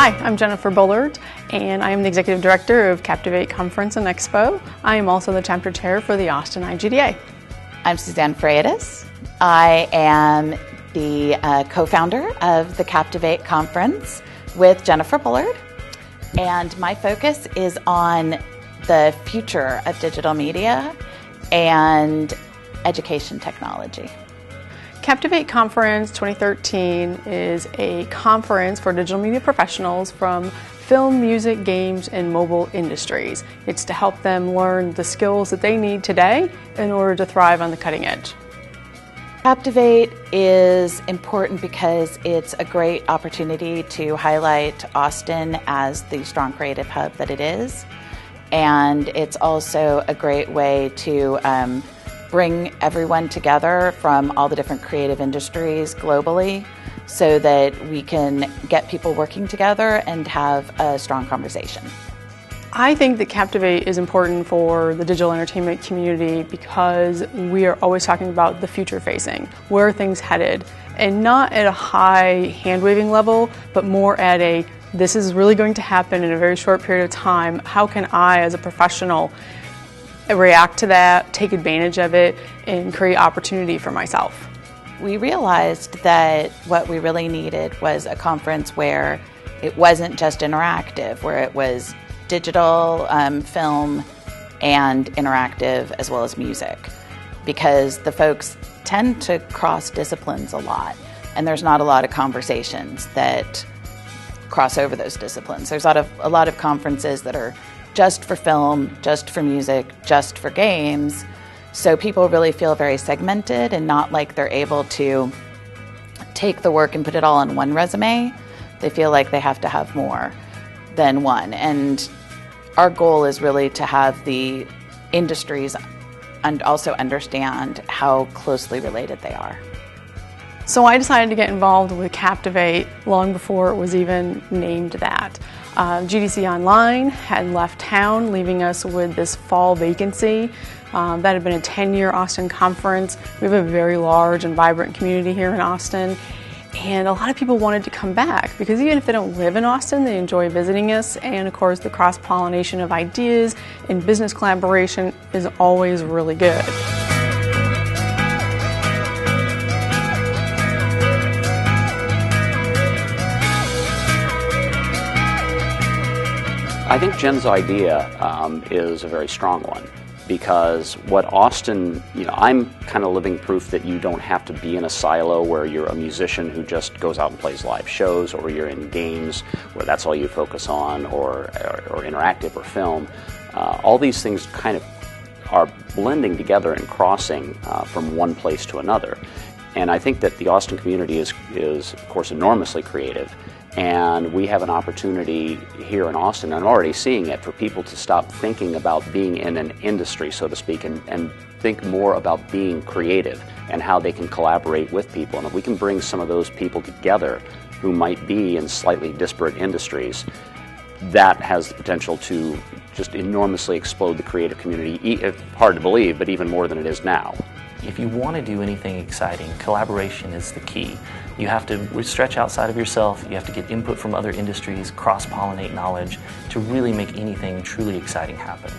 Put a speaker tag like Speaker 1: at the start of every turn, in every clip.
Speaker 1: Hi, I'm Jennifer Bullard, and I am the Executive Director of CAPTIVATE Conference and Expo. I am also the Chapter Chair for the Austin IGDA.
Speaker 2: I'm Suzanne Freitas. I am the co-founder of the CAPTIVATE Conference with Jennifer Bullard, and my focus is on the future of digital media and education technology.
Speaker 1: CAPTIVATE Conference 2013 is a conference for digital media professionals from film, music, games, and mobile industries. It's to help them learn the skills that they need today in order to thrive on the cutting edge.
Speaker 2: CAPTIVATE is important because it's a great opportunity to highlight Austin as the strong creative hub that it is. And it's also a great way to bring everyone together from all the different creative industries globally so that we can get people working together and have a strong conversation.
Speaker 1: I think that CAPTIVATE is important for the digital entertainment community because we are always talking about the future facing, where are things headed, and not at a high hand-waving level, but more at a, this is really going to happen in a very short period of time. How can I, as a professional, react to that, take advantage of it, and create opportunity for myself?
Speaker 2: We realized that what we really needed was a conference where it wasn't just interactive, where it was digital, film, and interactive, as well as music, because the folks tend to cross disciplines a lot, and there's not a lot of conversations that cross over those disciplines. There's a lot of conferences that are just for film, just for music, just for games. So people really feel very segmented and not like they're able to take the work and put it all on one resume. They feel like they have to have more than one. And our goal is really to have the industries and also understand how closely related they are.
Speaker 1: So I decided to get involved with CAPTIVATE long before it was even named that. GDC Online had left town, leaving us with this fall vacancy. That had been a 10-year Austin conference. We have a very large and vibrant community here in Austin, and a lot of people wanted to come back because even if they don't live in Austin, they enjoy visiting us, and of course the cross-pollination of ideas and business collaboration is always really good.
Speaker 3: I think Jen's idea is a very strong one, because what Austin, I'm kind of living proof that you don't have to be in a silo where you're a musician who just goes out and plays live shows, or you're in games where that's all you focus on, or interactive or film. All these things kind of are blending together and crossing from one place to another. And I think that the Austin community is of course enormously creative. And we have an opportunity here in Austin, and I'm already seeing it, for people to stop thinking about being in an industry, so to speak, and think more about being creative and how they can collaborate with people. And if we can bring some of those people together who might be in slightly disparate industries, that has the potential to just enormously explode the creative community. Hard to believe, but even more than it is now.
Speaker 4: If you want to do anything exciting, collaboration is the key. You have to stretch outside of yourself, you have to get input from other industries, cross-pollinate knowledge to really make anything truly exciting happen.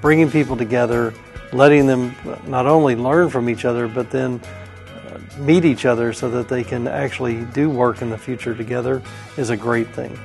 Speaker 5: Bringing people together, letting them not only learn from each other, but then meet each other so that they can actually do work in the future together is a great thing.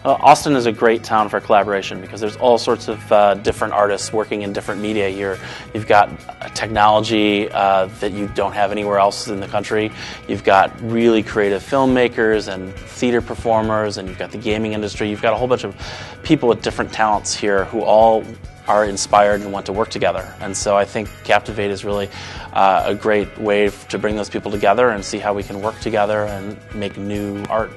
Speaker 6: Austin is a great town for collaboration because there's all sorts of different artists working in different media here. You've got technology that you don't have anywhere else in the country. You've got really creative filmmakers and theater performers, and you've got the gaming industry. You've got a whole bunch of people with different talents here who all are inspired and want to work together. And so I think CAPTIVATE is really a great way to bring those people together and see how we can work together and make new art.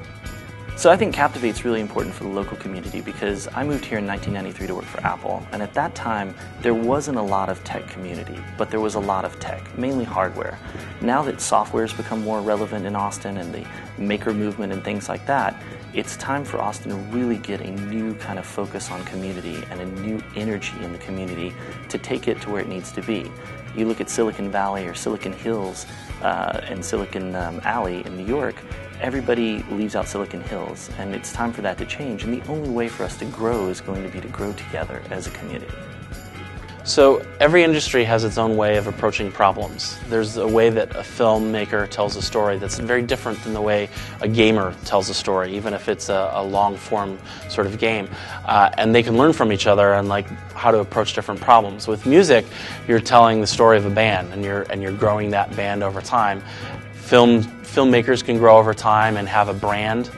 Speaker 4: So I think CAPTIVATE's really important for the local community because I moved here in 1993 to work for Apple, and at that time there wasn't a lot of tech community, but there was a lot of tech, mainly hardware. Now that software has become more relevant in Austin and the maker movement and things like that, it's time for Austin to really get a new kind of focus on community and a new energy in the community to take it to where it needs to be. You look at Silicon Valley or Silicon Hills and Silicon Alley in New York, everybody leaves out Silicon Hills, and it's time for that to change. And the only way for us to grow is going to be to grow together as a community.
Speaker 6: So every industry has its own way of approaching problems. There's a way that a filmmaker tells a story that's very different than the way a gamer tells a story, even if it's a long-form sort of game. And they can learn from each other and like how to approach different problems. With music, you're telling the story of a band, and you're growing that band over time. Filmmakers can grow over time and have a brand,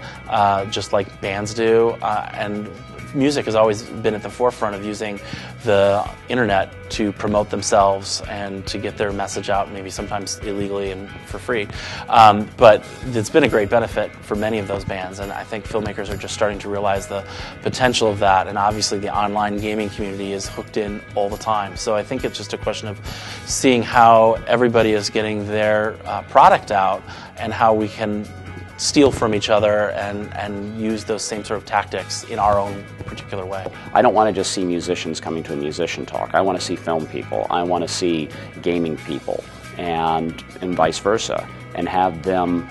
Speaker 6: just like bands do, and music has always been at the forefront of using the internet to promote themselves and to get their message out, maybe sometimes illegally and for free. But it's been a great benefit for many of those bands, and I think filmmakers are just starting to realize the potential of that, and obviously the online gaming community is hooked in all the time. So I think it's just a question of seeing how everybody is getting their product out and how we can steal from each other and use those same sort of tactics in our own particular way.
Speaker 3: I don't want to just see musicians coming to a musician talk. I want to see film people. I want to see gaming people and vice versa, and have them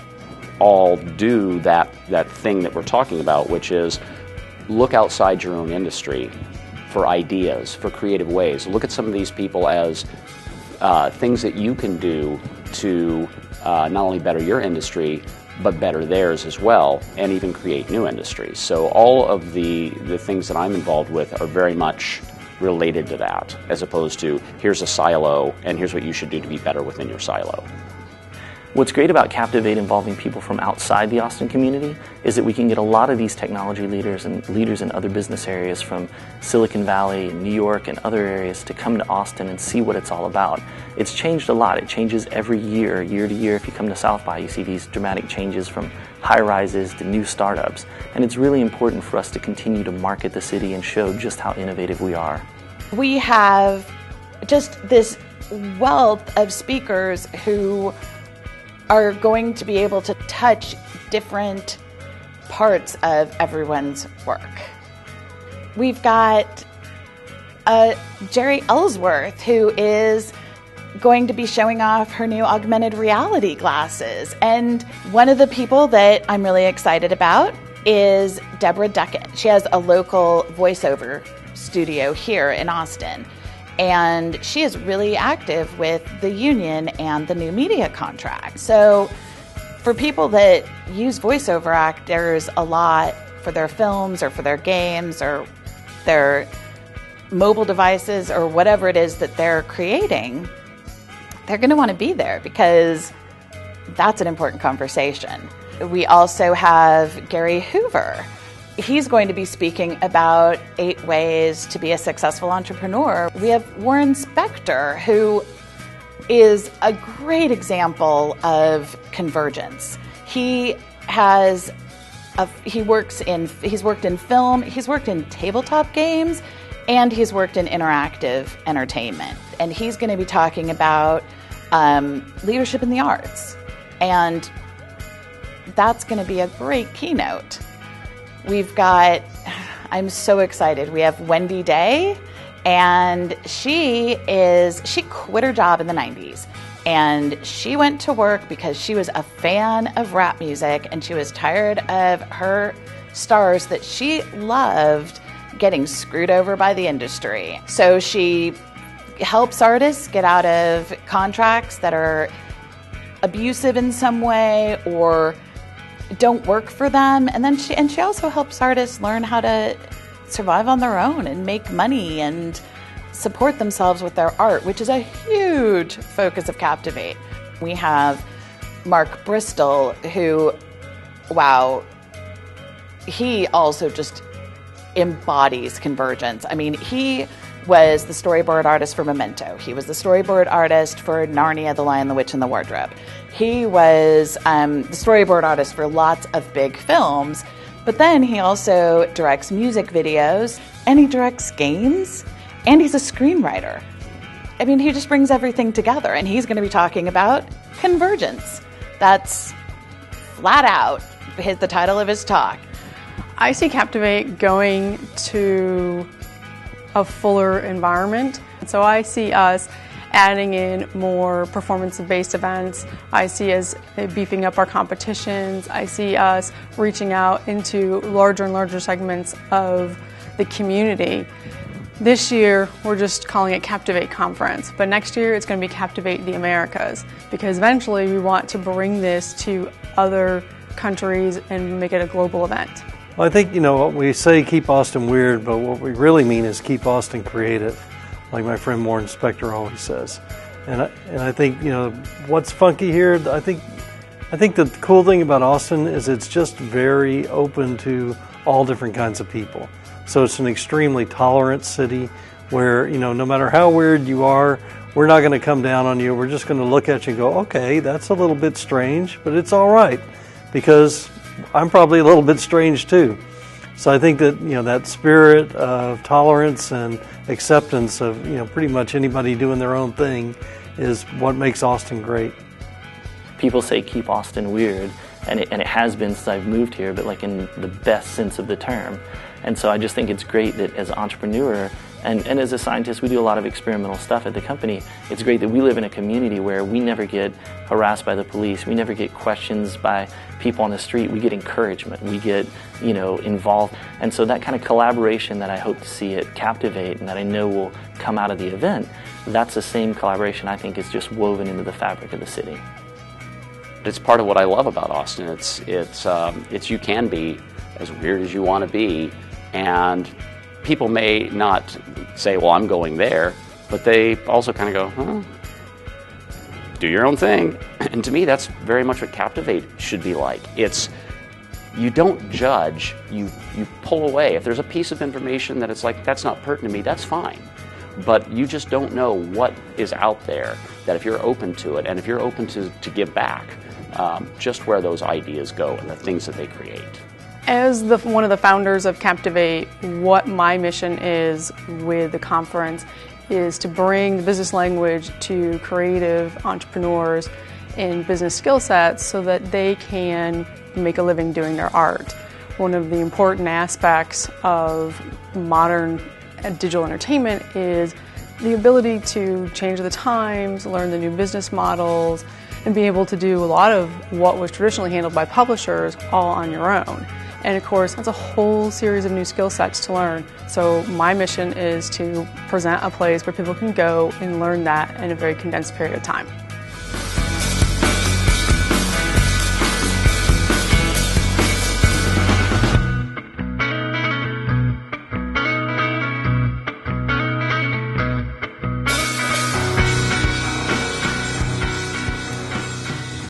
Speaker 3: all do that thing that we're talking about, which is look outside your own industry for ideas, for creative ways. Look at some of these people as things that you can do to not only better your industry, but better theirs as well, and even create new industries. So all of the things that I'm involved with are very much related to that, as opposed to here's a silo and here's what you should do to be better within your silo.
Speaker 4: What's great about Captivate involving people from outside the Austin community is that we can get a lot of these technology leaders and leaders in other business areas from Silicon Valley, New York, and other areas to come to Austin and see what it's all about. It's changed a lot. It changes every year, year to year. If you come to South by, you see these dramatic changes from high-rises to new startups. And it's really important for us to continue to market the city and show just how innovative we are.
Speaker 2: We have just this wealth of speakers who are going to be able to touch different parts of everyone's work. We've got Jerry Ellsworth, who is going to be showing off her new augmented reality glasses. And one of the people that I'm really excited about is Deborah Duckett. She has a local voiceover studio here in Austin. And she is really active with the union and the new media contract. So for people that use voiceover actors a lot for their films or for their games or their mobile devices or whatever it is that they're creating, they're going to want to be there because that's an important conversation. We also have Gary Hoover. He's going to be speaking about 8 ways to be a successful entrepreneur. We have Warren Spector, who is a great example of convergence. He's worked in film, he's worked in tabletop games, and he's worked in interactive entertainment. And he's going to be talking about leadership in the arts. And that's going to be a great keynote. I'm so excited. We have Wendy Day, and she quit her job in the 90s, and she went to work because she was a fan of rap music, and she was tired of her stars that she loved getting screwed over by the industry. So she helps artists get out of contracts that are abusive in some way or don't work for them, and then she also helps artists learn how to survive on their own and make money and support themselves with their art, which is a huge focus of Captivate. We have Mark Bristol, who, wow, he also just embodies convergence. I mean, he was the storyboard artist for Memento. He was the storyboard artist for Narnia, The Lion, the Witch, and the Wardrobe. He was the storyboard artist for lots of big films, but then he also directs music videos, and he directs games, and he's a screenwriter. I mean, he just brings everything together, and he's going to be talking about convergence. That's flat out the title of his talk.
Speaker 1: I see Captivate going to a fuller environment. So I see us adding in more performance-based events. I see us beefing up our competitions. I see us reaching out into larger and larger segments of the community. This year, we're just calling it CAPTIVATE Conference, but next year it's going to be CAPTIVATE the Americas, because eventually we want to bring this to other countries and make it a global event.
Speaker 5: Well, I think, we say keep Austin weird, but what we really mean is keep Austin creative, like my friend Warren Spector always says. And I think, what's funky here, I think the cool thing about Austin is it's just very open to all different kinds of people. So it's an extremely tolerant city where, no matter how weird you are, we're not going to come down on you. We're just going to look at you and go, okay, that's a little bit strange, but it's all right, because I'm probably a little bit strange too. So I think that, that spirit of tolerance and acceptance of, pretty much anybody doing their own thing is what makes Austin great.
Speaker 4: People say keep Austin weird, and it has been since I've moved here, but like in the best sense of the term. And so I just think it's great that as an entrepreneur and as a scientist, we do a lot of experimental stuff at the company. It's great that we live in a community where we never get harassed by the police. We never get questions by people on the street. We get encouragement. We get, involved. And so that kind of collaboration that I hope to see at Captivate and that I know will come out of the event, that's the same collaboration I think is just woven into the fabric of the city.
Speaker 3: It's part of what I love about Austin. It's you can be as weird as you want to be, and people may not say, well, I'm going there, but they also kind of go, do your own thing. And to me, that's very much what Captivate should be like. You don't judge, you pull away. If there's a piece of information that it's like, that's not pertinent to me, that's fine. But you just don't know what is out there, that if you're open to it, and if you're open to give back, just where those ideas go and the things that they create.
Speaker 1: As one of the founders of Captivate, what my mission is with the conference is to bring the business language to creative entrepreneurs in business skill sets so that they can make a living doing their art. One of the important aspects of modern digital entertainment is the ability to change the times, learn the new business models, and be able to do a lot of what was traditionally handled by publishers all on your own. And of course, that's a whole series of new skill sets to learn. So my mission is to present a place where people can go and learn that in a very condensed period of time.